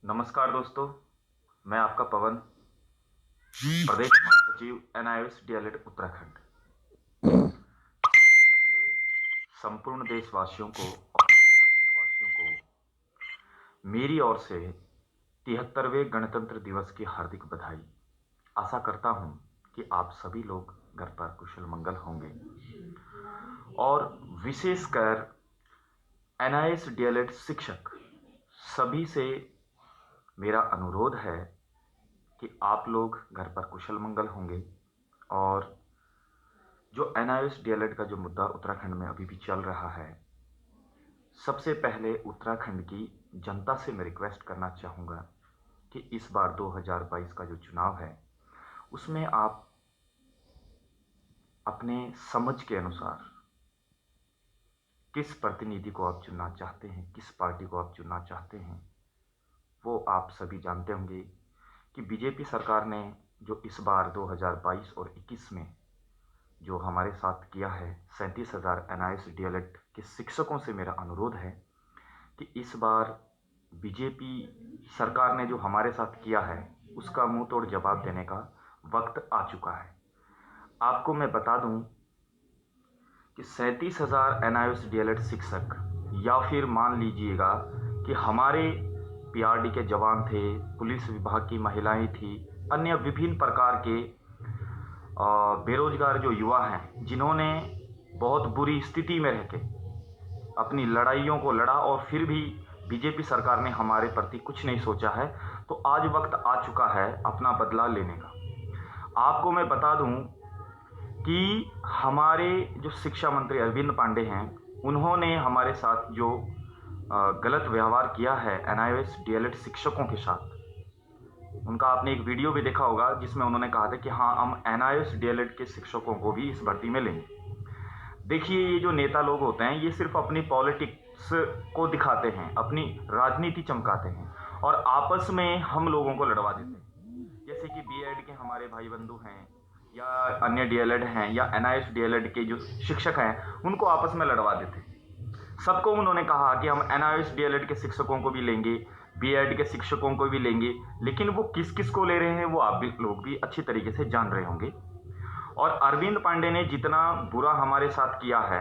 नमस्कार दोस्तों, मैं आपका पवन, प्रदेश महासचिव एनआईएस डीएलएड उत्तराखंड। पहले संपूर्ण देशवासियों को और उत्तराखंड वासियों को मेरी ओर से 73वें गणतंत्र दिवस की हार्दिक बधाई। आशा करता हूं कि आप सभी लोग घर पर कुशल मंगल होंगे और विशेषकर एनआईएस डीएलएड शिक्षक सभी से मेरा अनुरोध है कि आप लोग घर पर कुशल मंगल होंगे। और जो एनआईएस डीएलएड का जो मुद्दा उत्तराखंड में अभी भी चल रहा है, सबसे पहले उत्तराखंड की जनता से मैं रिक्वेस्ट करना चाहूँगा कि इस बार 2022 का जो चुनाव है उसमें आप अपने समझ के अनुसार किस प्रतिनिधि को आप चुनना चाहते हैं, किस पार्टी को आप चुनना चाहते हैं, वो आप सभी जानते होंगे कि बीजेपी सरकार ने जो इस बार 2022 और 21 में जो हमारे साथ किया है, 37,000 एनआईएस डीएलएड के शिक्षकों से मेरा अनुरोध है कि इस बार बीजेपी सरकार ने जो हमारे साथ किया है उसका मुंह तोड़ जवाब देने का वक्त आ चुका है। आपको मैं बता दूं कि 37,000 एनआईएस डीएलएड शिक्षक, या फिर मान लीजिएगा कि हमारे पीआरडी के जवान थे, पुलिस विभाग की महिलाएं थी, अन्य विभिन्न प्रकार के बेरोजगार जो युवा हैं जिन्होंने बहुत बुरी स्थिति में रह के अपनी लड़ाइयों को लड़ा और फिर भी बीजेपी सरकार ने हमारे प्रति कुछ नहीं सोचा है, तो आज वक्त आ चुका है अपना बदला लेने का। आपको मैं बता दूं कि हमारे जो शिक्षा मंत्री अरविंद पांडे हैं, उन्होंने हमारे साथ जो गलत व्यवहार किया है एनआईएस डीएलएड शिक्षकों के साथ, उनका आपने एक वीडियो भी देखा होगा जिसमें उन्होंने कहा था कि हाँ, हम एनआईएस डीएलएड के शिक्षकों को भी इस भर्ती में लेंगे। देखिए, ये जो नेता लोग होते हैं ये सिर्फ अपनी पॉलिटिक्स को दिखाते हैं, अपनी राजनीति चमकाते हैं और आपस में हम लोगों को लड़वा देते हैं। जैसे कि बीएड के हमारे भाई बंधु हैं या अन्य डीएलएड हैं या एनआईएस डीएलएड के जो शिक्षक हैं, उनको आपस में लड़वा देते हैं। सबको उन्होंने कहा कि हम एनआईएस डीएलएड के शिक्षकों को भी लेंगे, बीएड के शिक्षकों को भी लेंगे, लेकिन वो किस किस को ले रहे हैं वो आप भी लोग भी अच्छी तरीके से जान रहे होंगे। और अरविंद पांडे ने जितना बुरा हमारे साथ किया है,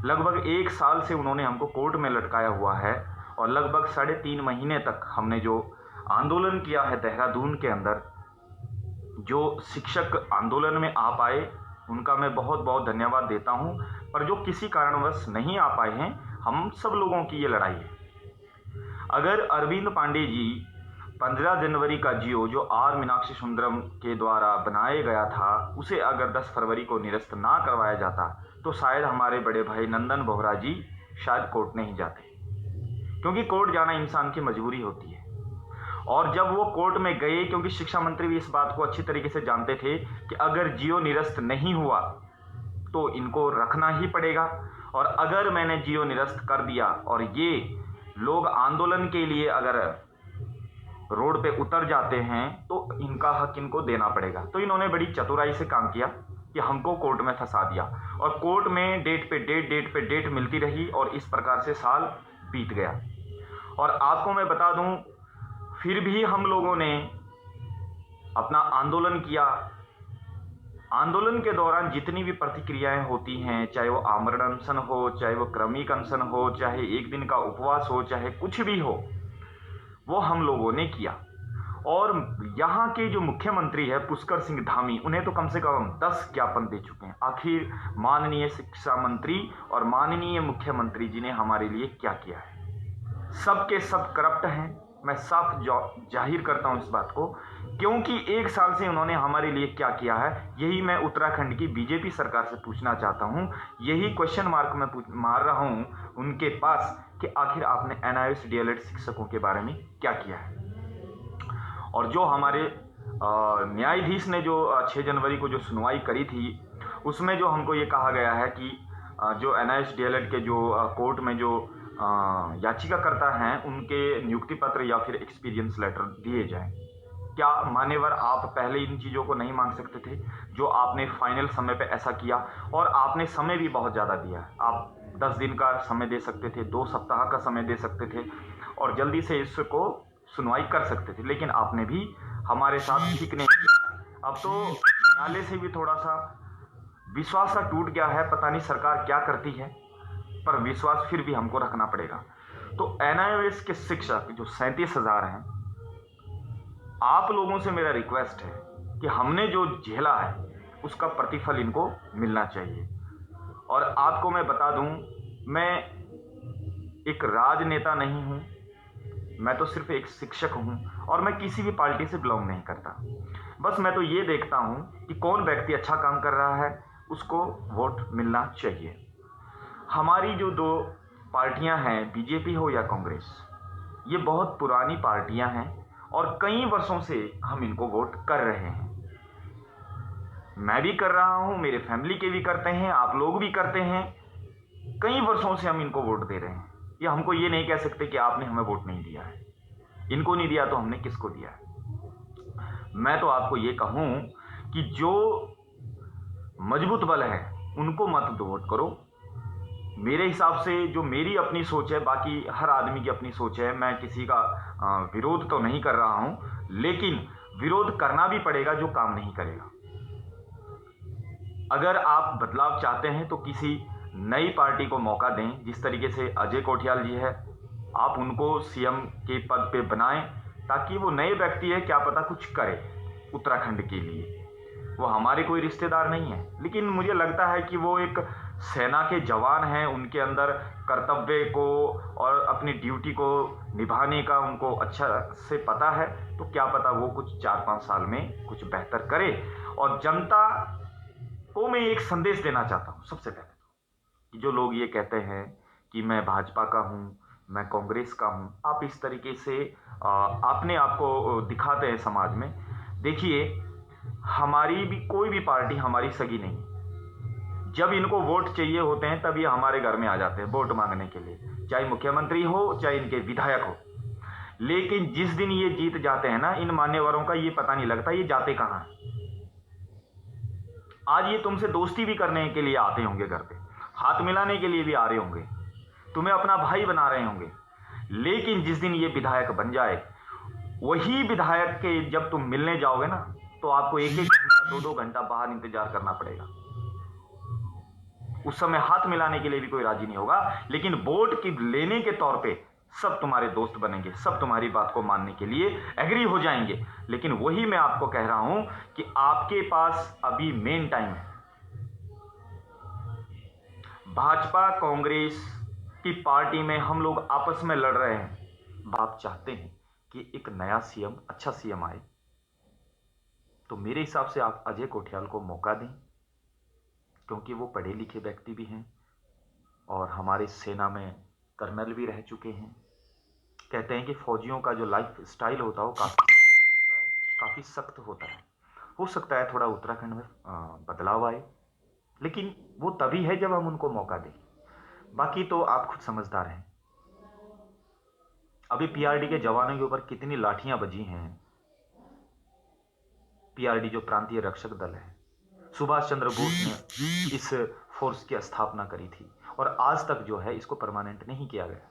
लगभग 1 साल से उन्होंने हमको कोर्ट में लटकाया हुआ है और लगभग 3.5 महीने तक हमने जो आंदोलन किया है देहरादून के अंदर, जो शिक्षक आंदोलन में आ पाए उनका मैं बहुत बहुत धन्यवाद देता हूं, पर जो किसी कारणवश नहीं आ पाए हैं, हम सब लोगों की ये लड़ाई है। अगर अरविंद पांडे जी 15 जनवरी का जियो जो आर मीनाक्षी सुंदरम के द्वारा बनाया गया था, उसे अगर 10 फरवरी को निरस्त ना करवाया जाता तो शायद हमारे बड़े भाई नंदन बोहरा जी शायद कोर्ट नहीं जाते, क्योंकि कोर्ट जाना इंसान की मजबूरी होती है। और जब वो कोर्ट में गए, क्योंकि शिक्षा मंत्री भी इस बात को अच्छी तरीके से जानते थे कि अगर जियो निरस्त नहीं हुआ तो इनको रखना ही पड़ेगा, और अगर मैंने जियो निरस्त कर दिया और ये लोग आंदोलन के लिए अगर रोड पे उतर जाते हैं तो इनका हक इनको देना पड़ेगा। तो इन्होंने बड़ी चतुराई से काम किया कि हमको कोर्ट में फंसा दिया और कोर्ट में डेट पे डेट मिलती रही और इस प्रकार से साल बीत गया। और आपको मैं बता दूं, फिर भी हम लोगों ने अपना आंदोलन किया। आंदोलन के दौरान जितनी भी प्रतिक्रियाएं होती हैं, चाहे वो आमरण अनशन हो, चाहे वो क्रमिक अनशन हो, चाहे एक दिन का उपवास हो, चाहे कुछ भी हो, वो हम लोगों ने किया। और यहाँ के जो मुख्यमंत्री है पुष्कर सिंह धामी, उन्हें तो कम से कम 10 ज्ञापन दे चुके हैं। आखिर माननीय शिक्षा मंत्री और माननीय मुख्यमंत्री जी ने हमारे लिए क्या किया है? सब के सब करप्ट हैं, मैं साफ जाहिर करता हूं इस बात को, क्योंकि 1 साल से उन्होंने हमारे लिए क्या किया है, यही मैं उत्तराखंड की बीजेपी सरकार से पूछना चाहता हूं। यही क्वेश्चन मार्क मैं मार रहा हूं उनके पास कि आखिर आपने एनआईएस डीएलएड शिक्षकों के बारे में क्या किया है। और जो हमारे न्यायाधीश ने जो 6 जनवरी को जो सुनवाई करी थी, उसमें जो हमको ये कहा गया है कि जो एनआईएस डीएलएड के जो कोर्ट में जो याचिकाकर्ता हैं उनके नियुक्ति पत्र या फिर एक्सपीरियंस लेटर दिए जाएं। क्या मान्यवर आप पहले इन चीज़ों को नहीं मांग सकते थे? जो आपने फाइनल समय पे ऐसा किया, और आपने समय भी बहुत ज़्यादा दिया। आप 10 दिन का समय दे सकते थे, 2 सप्ताह का समय दे सकते थे और जल्दी से इसको सुनवाई कर सकते थे, लेकिन आपने भी हमारे साथ ठीक नहीं किया। अब तो न्यायालय से भी थोड़ा सा विश्वास सा टूट गया है, पता नहीं सरकार क्या करती है, पर विश्वास फिर भी हमको रखना पड़ेगा। तो एनआईओएस के शिक्षक जो 37,000 हैं, आप लोगों से मेरा रिक्वेस्ट है कि हमने जो झेला है उसका प्रतिफल इनको मिलना चाहिए। और आपको मैं बता दूं, मैं एक राजनेता नहीं हूं, मैं तो सिर्फ एक शिक्षक हूं और मैं किसी भी पार्टी से बिलोंग नहीं करता। बस मैं तो ये देखता हूं कि कौन व्यक्ति अच्छा काम कर रहा है, उसको वोट मिलना चाहिए। हमारी जो दो पार्टियां हैं, बीजेपी हो या कांग्रेस, ये बहुत पुरानी पार्टियां हैं और कई वर्षों से हम इनको वोट कर रहे हैं। मैं भी कर रहा हूं, मेरे फैमिली के भी करते हैं, आप लोग भी करते हैं। कई वर्षों से हम इनको वोट दे रहे हैं। ये हमको ये नहीं कह सकते कि आपने हमें वोट नहीं दिया है। इनको नहीं दिया तो हमने किसको दिया है? मैं तो आपको ये कहूं कि जो मजबूत बल है उनको मत वोट करो। मेरे हिसाब से जो मेरी अपनी सोच है, बाकी हर आदमी की अपनी सोच है, मैं किसी का विरोध तो नहीं कर रहा हूं, लेकिन विरोध करना भी पड़ेगा जो काम नहीं करेगा। अगर आप बदलाव चाहते हैं तो किसी नई पार्टी को मौका दें। जिस तरीके से अजय कोठियाल जी है, आप उनको सीएम के पद पे बनाएं, ताकि वो नए व्यक्ति है, क्या पता कुछ करे उत्तराखंड के लिए। वो हमारे कोई रिश्तेदार नहीं है, लेकिन मुझे लगता है कि वो एक सेना के जवान हैं, उनके अंदर कर्तव्य को और अपनी ड्यूटी को निभाने का उनको अच्छा से पता है। तो क्या पता वो कुछ 4-5 साल में कुछ बेहतर करे। और जनता को मैं एक संदेश देना चाहता हूं सबसे पहले कि जो लोग ये कहते हैं कि मैं भाजपा का हूं, मैं कांग्रेस का हूं, आप इस तरीके से अपने आप को दिखाते हैं समाज में। देखिए, हमारी भी कोई भी पार्टी हमारी सगी नहीं। जब इनको वोट चाहिए होते हैं तब ये हमारे घर में आ जाते हैं वोट मांगने के लिए, चाहे मुख्यमंत्री हो चाहे इनके विधायक हो। लेकिन जिस दिन ये जीत जाते हैं ना, इन मान्यवरों का ये पता नहीं लगता ये जाते कहां हैं। आज ये तुमसे दोस्ती भी करने के लिए आते होंगे, घर पे हाथ मिलाने के लिए भी आ रहे होंगे, तुम्हें अपना भाई बना रहे होंगे। लेकिन जिस दिन ये विधायक बन जाए, वही विधायक के जब तुम मिलने जाओगे ना, तो आपको 1-1 घंटा 2-2 घंटा बाहर इंतजार करना पड़ेगा। उस समय हाथ मिलाने के लिए भी कोई राजी नहीं होगा, लेकिन वोट की लेने के तौर पे सब तुम्हारे दोस्त बनेंगे, सब तुम्हारी बात को मानने के लिए एग्री हो जाएंगे। लेकिन वही मैं आपको कह रहा हूं कि आपके पास अभी मेन टाइम है। भाजपा कांग्रेस की पार्टी में हम लोग आपस में लड़ रहे हैं। आप चाहते हैं कि एक नया सीएम, अच्छा सीएम आए, तो मेरे हिसाब से आप अजय कोठियाल को मौका दें, क्योंकि वो पढ़े लिखे व्यक्ति भी हैं और हमारे सेना में कर्नल भी रह चुके हैं। कहते हैं कि फौजियों का जो लाइफ स्टाइल होता है वो काफ़ी सख्त होता है। हो सकता है थोड़ा उत्तराखंड में बदलाव आए, लेकिन वो तभी है जब हम उनको मौका दें। बाकी तो आप खुद समझदार हैं। अभी पीआरडी के जवानों के ऊपर कितनी लाठियां बजी हैं। पीआरडी जो प्रांतीय रक्षक दल है, सुभाष चंद्र बोस ने इस फोर्स की स्थापना करी थी और आज तक जो है इसको परमानेंट नहीं किया गया।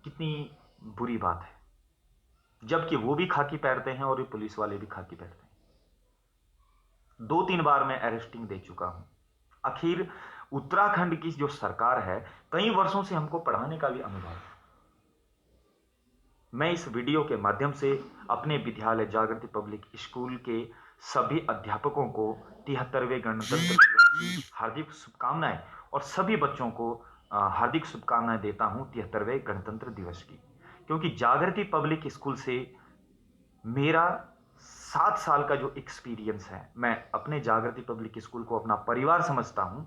कितनी बुरी बात है, जबकि वो भी खाकी पहनते हैं और ये पुलिस वाले भी खाकी पहनते हैं। 2-3 बार मैं अरेस्टिंग दे चुका हूं। आखिर उत्तराखंड की जो सरकार है, कई वर्षों से हमको पढ़ाने का भी अनुभव है। मैं इस वीडियो के माध्यम से अपने विद्यालय जागृति पब्लिक स्कूल के सभी अध्यापकों को 73वें गणतंत्र दिवस की हार्दिक शुभकामनाएं और सभी बच्चों को हार्दिक शुभकामनाएं देता हूं 73वें गणतंत्र दिवस की। क्योंकि जागृति पब्लिक स्कूल से मेरा 7 साल का जो एक्सपीरियंस है, मैं अपने जागृति पब्लिक स्कूल को अपना परिवार समझता हूं।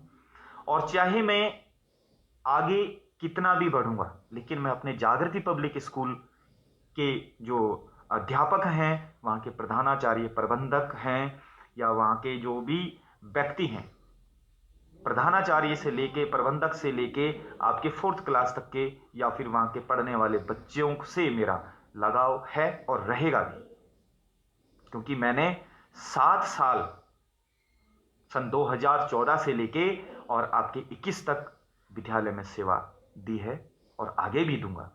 और चाहे मैं आगे कितना भी बढ़ूंगा, लेकिन मैं अपने जागृति पब्लिक स्कूल के जो अध्यापक हैं, वहाँ के प्रधानाचार्य, प्रबंधक हैं, या वहाँ के जो भी व्यक्ति हैं, प्रधानाचार्य से लेके प्रबंधक से लेके आपके 4th क्लास तक के, या फिर वहाँ के पढ़ने वाले बच्चों से मेरा लगाव है और रहेगा भी। क्योंकि मैंने 7 साल सन 2014 से लेके और आपके 21 तक विद्यालय में सेवा दी है और आगे भी दूंगा।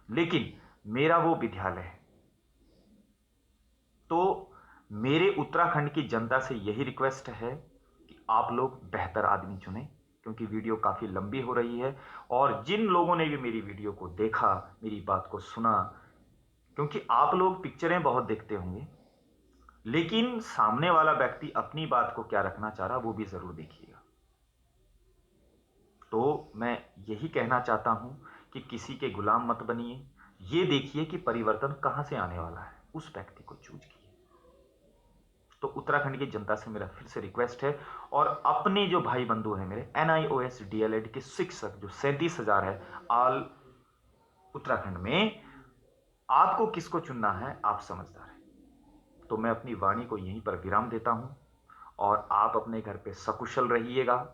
लेकिन मेरा वो विद्यालय है। तो मेरे उत्तराखंड की जनता से यही रिक्वेस्ट है कि आप लोग बेहतर आदमी चुनें, क्योंकि वीडियो काफ़ी लंबी हो रही है। और जिन लोगों ने भी मेरी वीडियो को देखा, मेरी बात को सुना, क्योंकि आप लोग पिक्चरें बहुत देखते होंगे, लेकिन सामने वाला व्यक्ति अपनी बात को क्या रखना चाह रहा वो भी ज़रूर देखिएगा। तो मैं यही कहना चाहता हूं कि किसी के गुलाम मत बनिए, ये देखिए कि परिवर्तन कहां से आने वाला है, उस व्यक्ति को चूज कीजिए। तो उत्तराखंड की जनता से मेरा फिर से रिक्वेस्ट है, और अपने जो भाई बंधु हैं मेरे NIOS DLED के शिक्षक जो 37,000 है ऑल उत्तराखंड में, आपको किसको चुनना है आप समझदार हैं। तो मैं अपनी वाणी को यहीं पर विराम देता हूं, और आप अपने घर पे सकुशल रहिएगा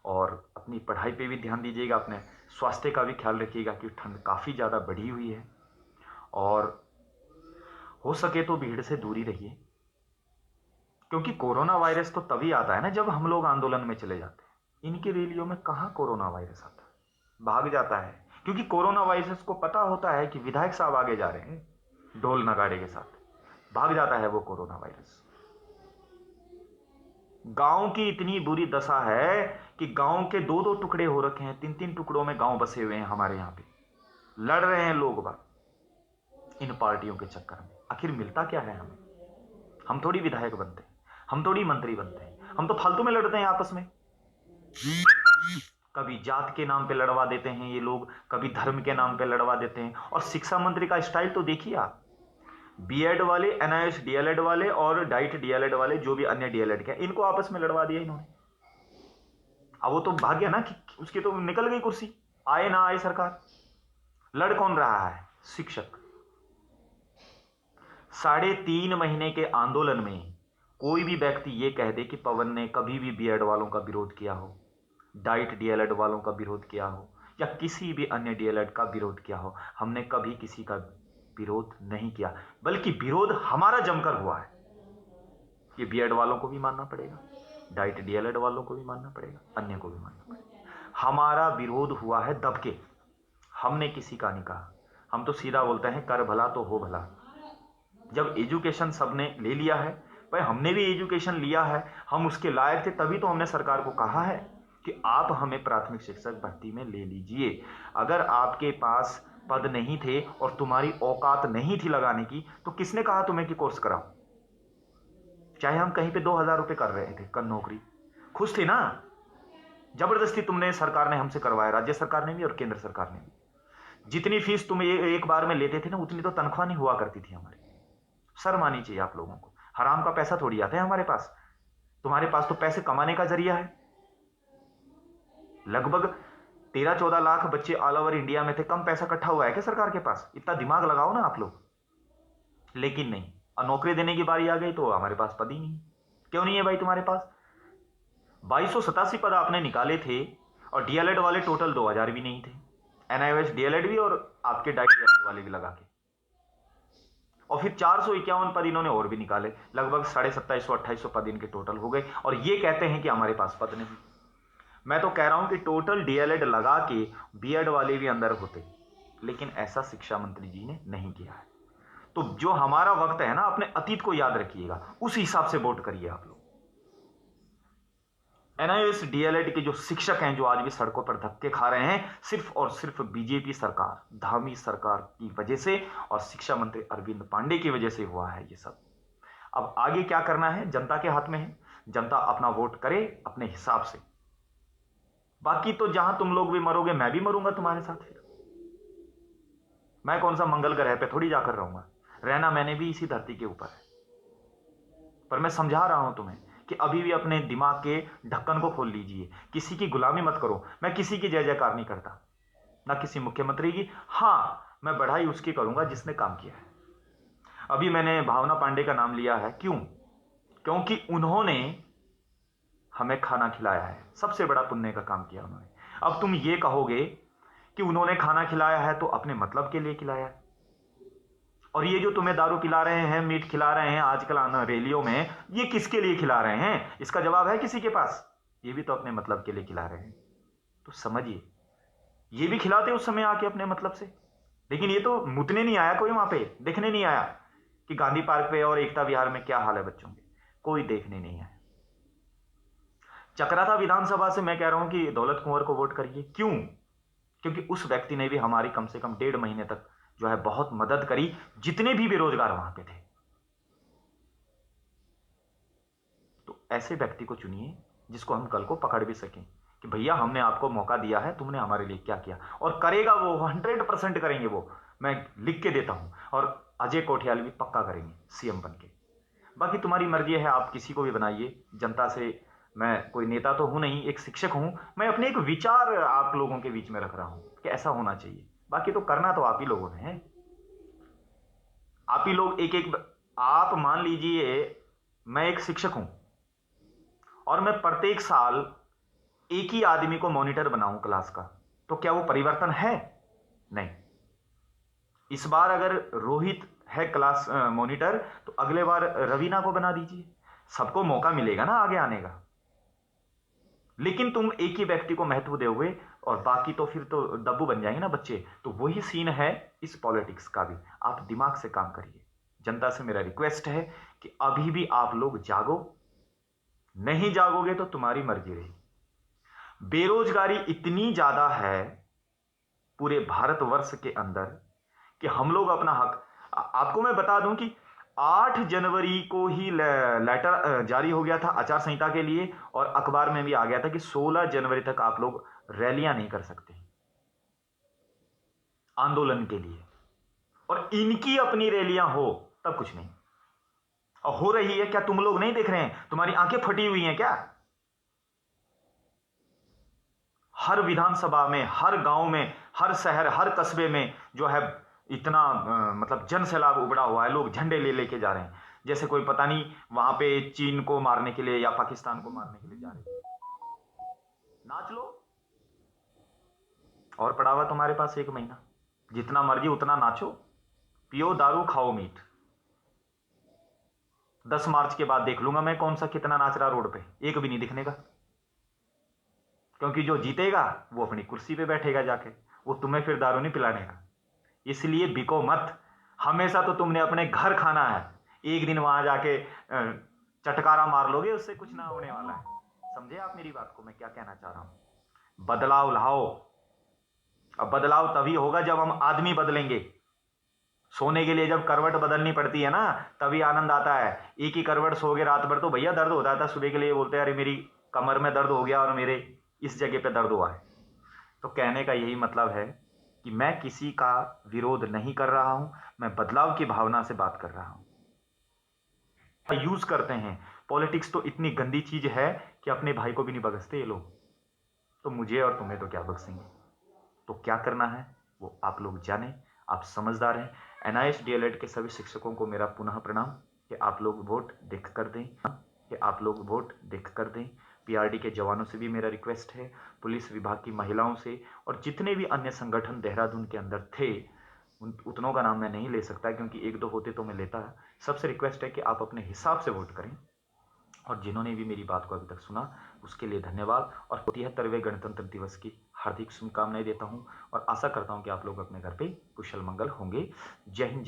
और अपनी पढ़ाई पे भी ध्यान दीजिएगा, अपने स्वास्थ्य का भी ख्याल रखिएगा कि ठंड काफ़ी ज़्यादा बढ़ी हुई है, और हो सके तो भीड़ से दूरी रहिए, क्योंकि कोरोना वायरस तो तभी आता है ना जब हम लोग आंदोलन में चले जाते हैं। इनकी रैलियों में कहाँ कोरोना वायरस आता है, भाग जाता है, क्योंकि कोरोना वायरस को पता होता है कि विधायक साहब आगे जा रहे हैं ढोल नगाड़े के साथ, भाग जाता है वो कोरोना वायरस। गांव की इतनी बुरी दशा है कि गांव के 2-2 टुकड़े हो रखे हैं, 3-3 टुकड़ों में गांव बसे हुए हैं हमारे यहाँ पे, लड़ रहे हैं लोग बाग इन पार्टियों के चक्कर में। आखिर मिलता क्या है हमें? हम थोड़ी विधायक बनते हैं, हम थोड़ी मंत्री बनते हैं, हम तो फालतू में लड़ते हैं आपस में। कभी जात के नाम पे लड़वा देते हैं ये लोग, कभी धर्म के नाम पे लड़वा देते हैं। और शिक्षा मंत्री का स्टाइल तो देखिए आप, बीएड वाले, NIOS DLED वाले और डाइट DLED वाले, जो भी अन्य DLED के, इनको आपस में लड़वा दिया इन्होंने। अब वो तो भाग्य ना कि उसकी तो निकल गई कुर्सी, आए ना आए सरकार। लड़ कौन रहा है? शिक्षक। 3.5 महीने के आंदोलन में कोई भी व्यक्ति ये कह दे कि पवन ने कभी भी बीएड वालों का विरोध किया हो, डाइट DLED वालों का विरोध किया हो, या किसी भी अन्य DLED का विरोध किया हो, हमने कभी किसी का विरोध नहीं किया, बल्कि विरोध हमारा जमकर हुआ है। ये बीएड वालों को भी मानना पड़ेगा, डाइट DLED वालों को भी मानना पड़ेगा, अन्य को भी मानना पड़ेगा। हमारा विरोध हुआ है दब के, हमने किसी का नहीं कहा। हम तो सीधा बोलते हैं कर भला तो हो भला। जब एजुकेशन सबने ले लिया है, भाई हमने भी एजुकेशन लिया है, हम उसके लायक थे, तभी तो हमने सरकार को कहा है कि आप हमें प्राथमिक शिक्षक भर्ती में ले लीजिए। अगर आपके पास पद नहीं थे और तुम्हारी औकात नहीं थी लगाने की, तो किसने कहा तुम्हें कि कोर्स कराओ? चाहे हम कहीं पे 2,000 रुपये कर रहे थे कर नौकरी, खुश थे ना? जबरदस्ती तुमने, सरकार ने हमसे करवाया, राज्य सरकार ने भी और केंद्र सरकार ने भी। जितनी फीस तुम एक बार में लेते थे ना, उतनी तो तनख्वाह नहीं हुआ करती थी हमारी। शर्म आनी चाहिए आप लोगों को। हराम का पैसा थोड़ी आता है हमारे पास, तुम्हारे पास तो पैसे कमाने का जरिया है। लगभग 13-14 लाख बच्चे ऑल ओवर इंडिया में थे, कम पैसा इकट्ठा हुआ है क्या सरकार के पास? इतना दिमाग लगाओ ना आप लोग। लेकिन नहीं, और नौकरी देने की बारी आ गई तो हमारे पास पद ही नहीं। क्यों नहीं है भाई तुम्हारे पास? 2287 पद आपने निकाले थे, और DLED वाले टोटल 2000 भी नहीं थे, NIOS DLED भी और आपके डाइट DLED वाले भी लगा के। और फिर 451 पद इन्होंने और भी निकाले, लगभग 2750-2800 पद इनके टोटल हो गए, और ये कहते हैं कि हमारे पास पद नहीं। मैं तो कह रहा हूं कि टोटल DLED लगा के बीएड वाले भी अंदर होते, लेकिन ऐसा शिक्षा मंत्री जी ने नहीं किया है। तो जो हमारा वक्त है ना, अपने अतीत को याद रखिएगा, उस हिसाब से वोट करिए आप लोग। NIOS DLED के जो शिक्षक हैं, जो आज भी सड़कों पर धक्के खा रहे हैं, सिर्फ और सिर्फ बीजेपी सरकार, धामी सरकार की वजह से और शिक्षा मंत्री अरविंद पांडे की वजह से हुआ है ये सब। अब आगे क्या करना है जनता के हाथ में है, जनता अपना वोट करे अपने हिसाब से। बाकी तो जहां तुम लोग भी मरोगे, मैं भी मरूंगा तुम्हारे साथ। फिर मैं कौन सा मंगल ग्रह पे थोड़ी जाकर रहूंगा, रहना मैंने भी इसी धरती के ऊपर है। पर मैं समझा रहा हूं तुम्हें कि अभी भी अपने दिमाग के ढक्कन को खोल लीजिए, किसी की गुलामी मत करो। मैं किसी की जय जयकार नहीं करता, ना किसी मुख्यमंत्री की। हां, मैं बढ़ाई उसकी करूंगा जिसने काम किया है। अभी मैंने भावना पांडे का नाम लिया है, क्यों? क्योंकि उन्होंने हमें खाना खिलाया है, सबसे बड़ा पुण्य का काम किया उन्होंने। अब तुम ये कहोगे कि उन्होंने खाना खिलाया है तो अपने मतलब के लिए खिलाया है, और ये जो तुम्हें दारू पिला रहे हैं, मीट खिला रहे हैं आजकल आना रैलियों में, ये किसके लिए खिला रहे हैं? इसका जवाब है किसी के पास? ये भी तो अपने मतलब के लिए खिला रहे हैं। तो समझिए, ये भी खिलाते उस समय आके अपने मतलब से, लेकिन ये तो मुतने नहीं आया, कोई वहां पे देखने नहीं आया कि गांधी पार्क पे और एकता विहार में क्या हाल है बच्चों के, कोई देखने नहीं आया। चक्राता विधानसभा से मैं कह रहा हूं कि दौलत कुंवर को वोट करिए। क्यों? क्योंकि उस व्यक्ति ने भी हमारी कम से कम 1.5 महीने तक जो है बहुत मदद करी, जितने भी बेरोजगार वहां पे थे। तो ऐसे व्यक्ति को चुनिए जिसको हम कल को पकड़ भी सकें कि भैया हमने आपको मौका दिया है, तुमने हमारे लिए क्या किया। और करेगा वो, 100% करेंगे वो, मैं लिख के देता हूं। और अजय कोठियाल भी पक्का करेंगे सीएम बन के। बाकी तुम्हारी मर्जी है, आप किसी को भी बनाइए। जनता से मैं कोई नेता तो हूं नहीं, एक शिक्षक हूं। मैं अपने एक विचार आप लोगों के बीच में रख रहा हूं कि ऐसा होना चाहिए। बाकी तो करना तो आप ही लोगों ने है। आप ही लोग एक एक, आप मान लीजिए मैं एक शिक्षक हूं और मैं प्रत्येक साल एक ही आदमी को मॉनिटर बनाऊं क्लास का, तो क्या वो परिवर्तन है? नहीं। इस बार अगर रोहित है क्लास मॉनिटर, तो अगले बार रवीना को बना दीजिए। सबको मौका मिलेगा ना आगे आने का। लेकिन तुम एक ही व्यक्ति को महत्व दोगे और बाकी तो फिर तो डब्बू बन जाएंगे ना बच्चे। तो वही सीन है इस पॉलिटिक्स का भी। आप दिमाग से काम करिए। जनता से मेरा रिक्वेस्ट है कि अभी भी आप लोग जागो। नहीं जागोगे तो तुम्हारी मर्जी रहेगी। बेरोजगारी इतनी ज्यादा है पूरे भारतवर्ष के अंदर कि हम लोग अपना हक, आपको मैं बता दूं कि 8 जनवरी को ही लेटर जारी हो गया था आचार संहिता के लिए, और अखबार में भी आ गया था कि 16 जनवरी तक आप लोग रैलियां नहीं कर सकते आंदोलन के लिए। और इनकी अपनी रैलियां हो तब कुछ नहीं। और हो रही है क्या? तुम लोग नहीं देख रहे हैं? तुम्हारी आंखें फटी हुई हैं क्या? हर विधानसभा में, हर गांव में, हर शहर, हर कस्बे में जो है इतना मतलब जन सैलाब उबड़ा हुआ है। लोग झंडे ले लेके जा रहे हैं जैसे कोई पता नहीं वहां पे चीन को मारने के लिए या पाकिस्तान को मारने के लिए जा रहे हैं। नाच लो, और पड़ा हुआ तुम्हारे पास 1 महीना, जितना मर्जी उतना नाचो, पियो दारू, खाओ मीट। 10 मार्च के बाद देख लूंगा मैं कौन सा कितना नाच रहा रोड पे, एक भी नहीं दिखने का। क्योंकि जो जीतेगा वो अपनी कुर्सी पे बैठेगा जाके, वो तुम्हें फिर दारू नहीं पिलाने का। इसलिए बिको मत। हमेशा तो तुमने अपने घर खाना है, एक दिन वहां जाके चटकारा मार लोगे, उससे कुछ ना होने वाला है। समझे आप मेरी बात को, मैं क्या कहना चाह रहा हूं? बदलाव लाओ। अब बदलाव तभी होगा जब हम आदमी बदलेंगे। सोने के लिए जब करवट बदलनी पड़ती है ना, तभी आनंद आता है। एक ही करवट सोगे रात भर तो भैया दर्द होता था, सुबह के लिए बोलते हैं अरे मेरी कमर में दर्द हो गया और मेरे इस जगह पे दर्द हुआ है। तो कहने का यही मतलब है कि मैं किसी का विरोध नहीं कर रहा हूं, मैं बदलाव की भावना से बात कर रहा हूं। यूज करते हैं पॉलिटिक्स, तो इतनी गंदी चीज है कि अपने भाई को भी नहीं बख्शते ये लोग, तो मुझे और तुम्हें तो क्या बख्शेंगे। तो क्या करना है वो आप लोग जाने, आप समझदार हैं। एनआईएस डीएलएड के सभी शिक्षकों को मेरा पुनः प्रणाम कि आप लोग वोट देख कर दें, कि आप लोग वोट देख कर दें। पीआरडी के जवानों से भी मेरा रिक्वेस्ट है, पुलिस विभाग की महिलाओं से, और जितने भी अन्य संगठन देहरादून के अंदर थे, उतनों का नाम मैं नहीं ले सकता क्योंकि 1-2 होते तो मैं लेता। सबसे रिक्वेस्ट है कि आप अपने हिसाब से वोट करें। और जिन्होंने भी मेरी बात को अभी तक सुना उसके लिए धन्यवाद, और 73वें गणतंत्र दिवस की हार्दिक शुभकामनाएं देता हूं, और आशा करता हूं कि आप लोग अपने घर पे कुशल मंगल होंगे। जय हिंद।